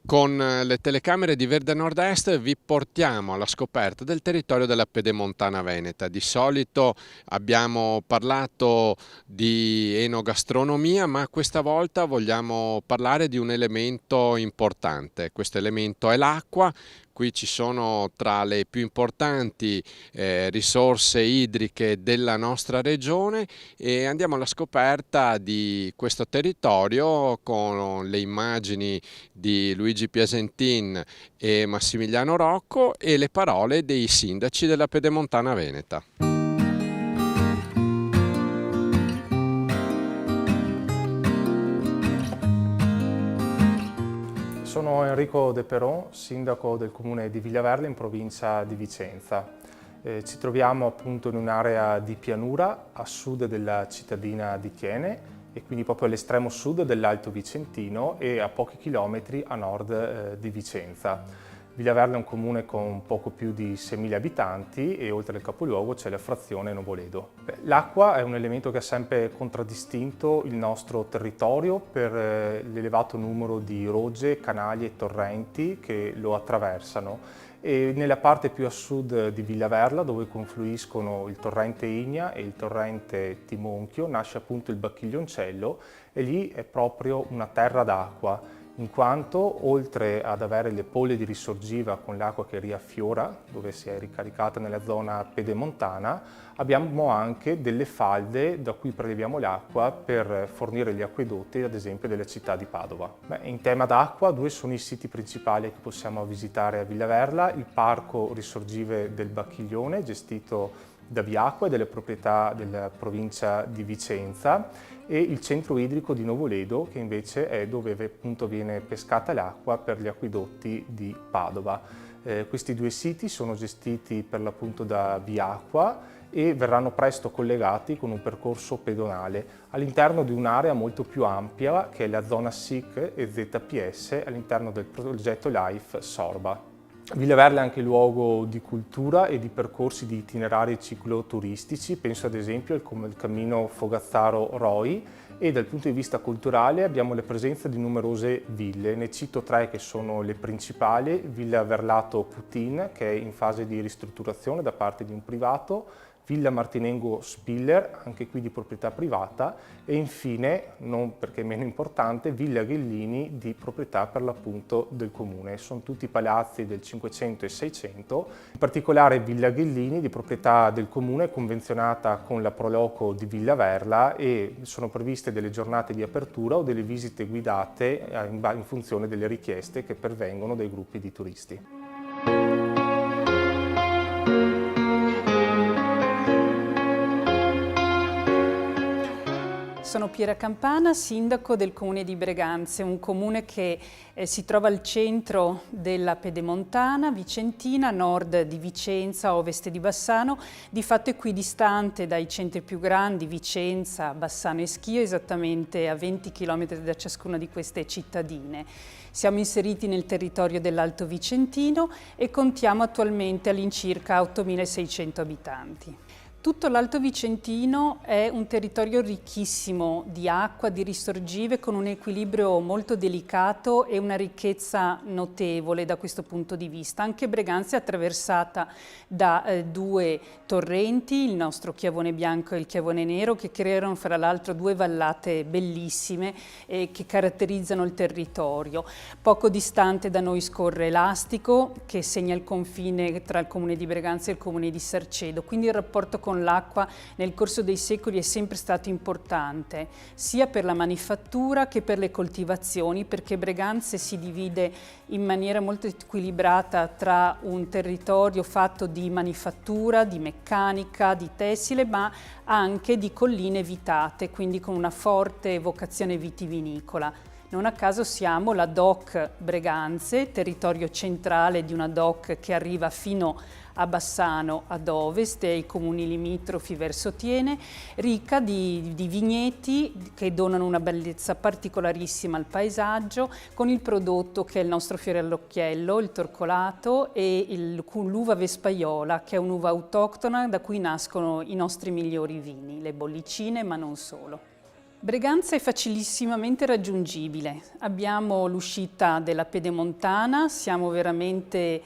Con le telecamere di Verde Nord-Est vi portiamo alla scoperta del territorio della Pedemontana Veneta. Di solito abbiamo parlato di enogastronomia, ma questa volta vogliamo parlare di un elemento importante. Questo elemento è l'acqua. Qui ci sono tra le più importanti risorse idriche della nostra regione e andiamo alla scoperta di questo territorio con le immagini di Luigi Piacentin e Massimiliano Rocco e le parole dei sindaci della Pedemontana Veneta. Sono Enrico De Peron, sindaco del comune di Villaverla in provincia di Vicenza. Ci troviamo appunto in un'area di pianura a sud della cittadina di Thiene e quindi proprio all'estremo sud dell'Alto Vicentino e a pochi chilometri a nord di Vicenza. Villaverla è un comune con poco più di 6.000 abitanti e oltre al capoluogo c'è la frazione Novoledo. L'acqua è un elemento che ha sempre contraddistinto il nostro territorio per l'elevato numero di rogge, canali e torrenti che lo attraversano. E nella parte più a sud di Villaverla, dove confluiscono il torrente Igna e il torrente Timonchio, nasce appunto il Bacchiglioncello e lì è proprio una terra d'acqua, in quanto oltre ad avere le polle di risorgiva con l'acqua che riaffiora, dove si è ricaricata nella zona pedemontana, abbiamo anche delle falde da cui preleviamo l'acqua per fornire gli acquedotti, ad esempio, della città di Padova. In tema d'acqua, due sono i siti principali che possiamo visitare a Villaverla: il Parco Risorgive del Bacchiglione, gestito da Viacqua e delle proprietà della provincia di Vicenza, e il centro idrico di Novoledo, che invece è dove appunto viene pescata l'acqua per gli acquedotti di Padova. Questi due siti sono gestiti per l'appunto da Viacqua e verranno presto collegati con un percorso pedonale all'interno di un'area molto più ampia che è la zona SIC e ZPS all'interno del progetto LIFE Sorba. Villaverla è anche luogo di cultura e di percorsi di itinerari cicloturistici, penso ad esempio al cammino Fogazzaro-Roi, e dal punto di vista culturale abbiamo la presenza di numerose ville. Ne cito tre che sono le principali: Villa Verlato Putin, che è in fase di ristrutturazione da parte di un privato, Villa Martinengo Spiller, anche qui di proprietà privata, e infine, non perché meno importante, Villa Ghellini di proprietà per l'appunto del comune. Sono tutti palazzi del 500 e 600, in particolare Villa Ghellini di proprietà del comune, convenzionata con la Proloco di Villaverla, e sono previste delle giornate di apertura o delle visite guidate in funzione delle richieste che pervengono dai gruppi di turisti. Sono Piera Campana, sindaco del comune di Breganze, un comune che si trova al centro della Pedemontana Vicentina, a nord di Vicenza, a ovest di Bassano, di fatto equidistante dai centri più grandi, Vicenza, Bassano e Schio, esattamente a 20 km da ciascuna di queste cittadine. Siamo inseriti nel territorio dell'Alto Vicentino e contiamo attualmente all'incirca 8.600 abitanti. Tutto l'Alto Vicentino è un territorio ricchissimo di acqua, di risorgive, con un equilibrio molto delicato e una ricchezza notevole da questo punto di vista. Anche Breganze è attraversata da due torrenti, il nostro Chiavone Bianco e il Chiavone Nero, che creano fra l'altro due vallate bellissime che caratterizzano il territorio. Poco distante da noi scorre l'Astico, che segna il confine tra il comune di Breganze e il comune di Sarcedo, quindi il rapporto con l'acqua nel corso dei secoli è sempre stato importante, sia per la manifattura che per le coltivazioni, perché Breganze si divide in maniera molto equilibrata tra un territorio fatto di manifattura, di meccanica, di tessile, ma anche di colline vitate, quindi con una forte vocazione vitivinicola. Non a caso siamo la DOC Breganze, territorio centrale di una DOC che arriva fino a Bassano ad ovest e ai comuni limitrofi verso Thiene, ricca di vigneti che donano una bellezza particolarissima al paesaggio, con il prodotto che è il nostro fiore all'occhiello, il torcolato, e l'uva vespaiola, che è un'uva autoctona da cui nascono i nostri migliori vini, le bollicine, ma non solo. Breganza è facilissimamente raggiungibile. Abbiamo l'uscita della Pedemontana, siamo veramente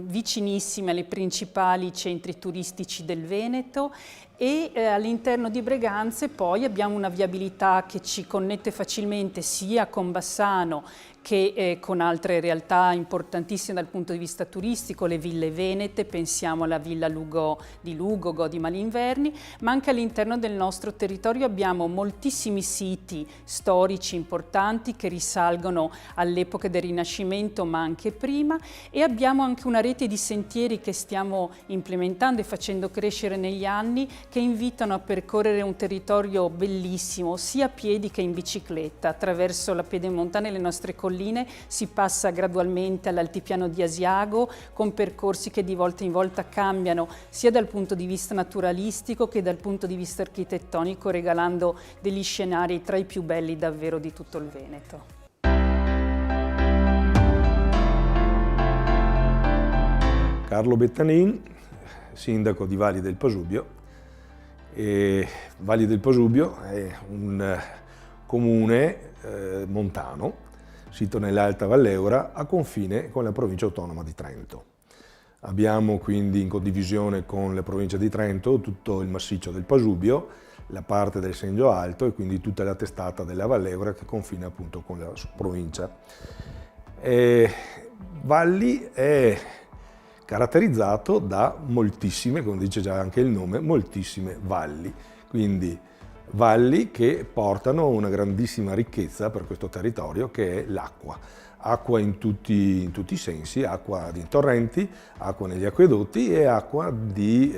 vicinissimi ai principali centri turistici del Veneto e all'interno di Breganze poi abbiamo una viabilità che ci connette facilmente sia con Bassano che con altre realtà importantissime dal punto di vista turistico, le ville venete, pensiamo alla villa di Lugo, Godi Malinverni, ma anche all'interno del nostro territorio abbiamo moltissimi siti storici importanti che risalgono all'epoca del Rinascimento ma anche prima, e abbiamo anche una rete di sentieri che stiamo implementando e facendo crescere negli anni, che invitano a percorrere un territorio bellissimo sia a piedi che in bicicletta. Attraverso la Pedemontana e le nostre colline si passa gradualmente all'altipiano di Asiago, con percorsi che di volta in volta cambiano sia dal punto di vista naturalistico che dal punto di vista architettonico, regalando degli scenari tra i più belli davvero di tutto il Veneto. Carlo Bettanin, sindaco di Valli del Pasubio. Valli del Pasubio è un comune montano, sito nell'Alta Valleura, a confine con la provincia autonoma di Trento. Abbiamo quindi in condivisione con la provincia di Trento tutto il massiccio del Pasubio, la parte del Sengio Alto e quindi tutta la testata della Valleura che confina appunto con la provincia. Valli è caratterizzato da moltissime, come dice già anche il nome, moltissime valli, quindi valli che portano una grandissima ricchezza per questo territorio, che è l'acqua. Acqua in tutti i sensi, acqua di torrenti, acqua negli acquedotti e acqua di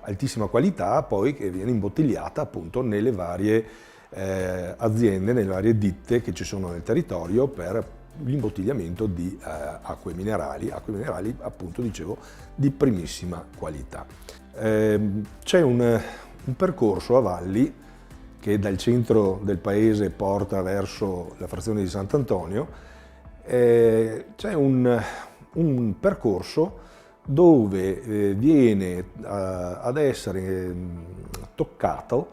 altissima qualità, poi che viene imbottigliata appunto nelle varie aziende, nelle varie ditte che ci sono nel territorio per l'imbottigliamento di acque minerali appunto dicevo di primissima qualità. C'è un percorso a Valli che dal centro del paese porta verso la frazione di Sant'Antonio. C'è un percorso dove viene ad essere toccato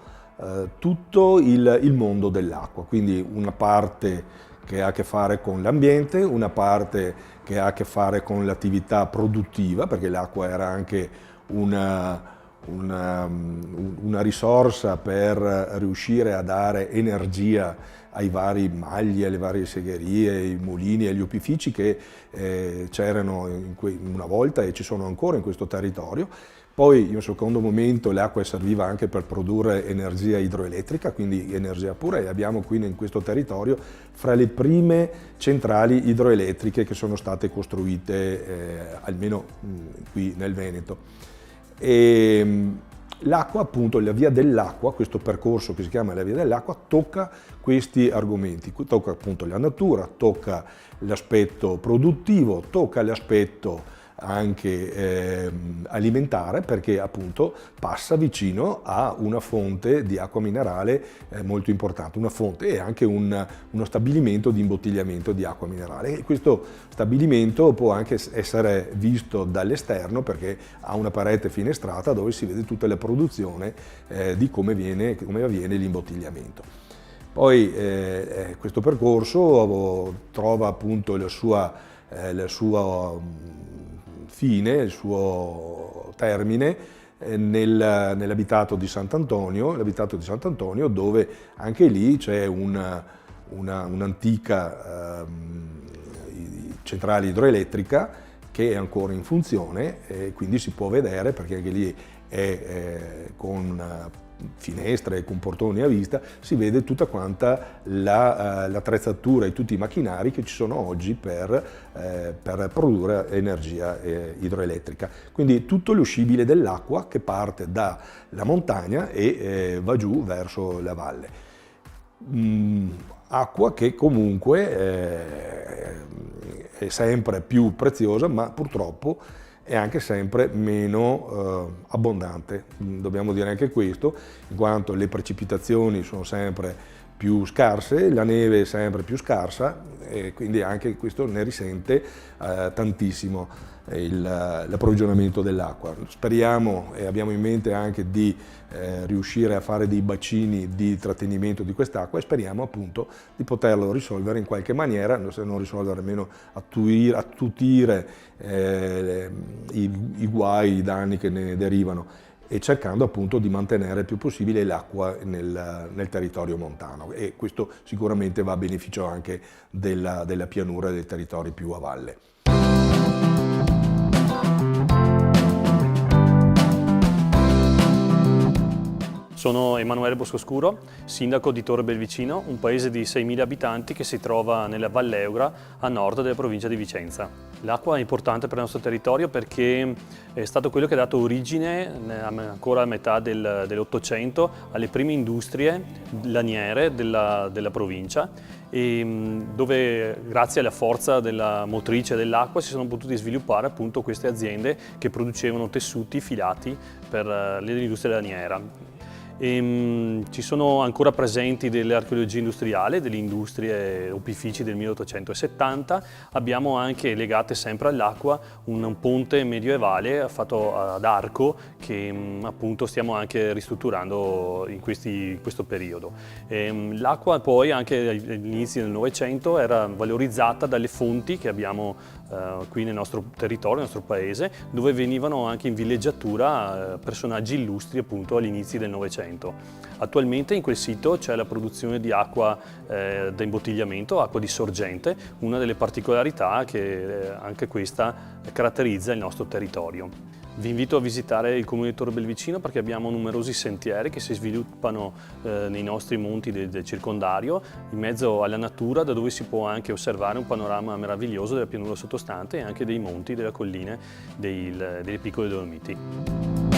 tutto il mondo dell'acqua, quindi una parte che ha a che fare con l'ambiente, una parte che ha a che fare con l'attività produttiva, perché l'acqua era anche una risorsa per riuscire a dare energia ai vari magli, alle varie segherie, ai mulini, agli opifici che c'erano una volta e ci sono ancora in questo territorio. Poi in un secondo momento l'acqua serviva anche per produrre energia idroelettrica, quindi energia pura, e abbiamo quindi in questo territorio fra le prime centrali idroelettriche che sono state costruite almeno qui nel Veneto. L'acqua, appunto, la via dell'acqua, questo percorso che si chiama la via dell'acqua, tocca questi argomenti, tocca appunto la natura, tocca l'aspetto produttivo, tocca l'aspetto anche alimentare, perché appunto passa vicino a una fonte di acqua minerale molto importante, una fonte e anche uno stabilimento di imbottigliamento di acqua minerale, e questo stabilimento può anche essere visto dall'esterno perché ha una parete finestrata dove si vede tutta la produzione di come avviene l'imbottigliamento. Poi questo percorso trova appunto la sua fine, il suo termine nell'abitato di Sant'Antonio, dove anche lì c'è un'antica centrale idroelettrica che è ancora in funzione, e quindi si può vedere, perché anche lì è con finestre e con portoni a vista, si vede tutta quanta l'attrezzatura e tutti i macchinari che ci sono oggi per produrre energia idroelettrica. Quindi tutto lo scibile dell'acqua che parte dalla montagna e va giù verso la valle. Acqua che comunque è sempre più preziosa, ma purtroppo è anche sempre meno abbondante, dobbiamo dire anche questo, in quanto le precipitazioni sono sempre più scarse, la neve è sempre più scarsa e quindi anche questo ne risente tantissimo l'approvvigionamento dell'acqua. Speriamo e abbiamo in mente anche di riuscire a fare dei bacini di trattenimento di quest'acqua e speriamo appunto di poterlo risolvere in qualche maniera, se non risolvere almeno attutire i guai, i danni che ne derivano, e cercando appunto di mantenere il più possibile l'acqua nel territorio montano, e questo sicuramente va a beneficio anche della pianura e dei territori più a valle. Sono Emanuele Boscoscuro, sindaco di Torre Belvicino, un paese di 6.000 abitanti che si trova nella Valle Eugra, a nord della provincia di Vicenza. L'acqua è importante per il nostro territorio perché è stato quello che ha dato origine, ancora a metà dell'Ottocento, alle prime industrie laniere della provincia, dove grazie alla forza della motrice dell'acqua si sono potute sviluppare appunto queste aziende che producevano tessuti filati per l'industria laniera. Ci sono ancora presenti delle archeologie industriali, delle industrie opifici del 1870. Abbiamo anche, legate sempre all'acqua, un ponte medievale fatto ad arco che appunto stiamo anche ristrutturando in questo periodo. L'acqua poi anche agli inizi del Novecento era valorizzata dalle fonti che abbiamo qui nel nostro territorio, nel nostro paese, dove venivano anche in villeggiatura personaggi illustri appunto agli inizi del Novecento. Attualmente in quel sito c'è la produzione di acqua da imbottigliamento, acqua di sorgente, una delle particolarità che anche questa caratterizza il nostro territorio. Vi invito a visitare il comune di Torre Belvicino perché abbiamo numerosi sentieri che si sviluppano nei nostri monti del circondario, in mezzo alla natura, da dove si può anche osservare un panorama meraviglioso della pianura sottostante e anche dei monti, delle colline, delle piccole Dolomiti.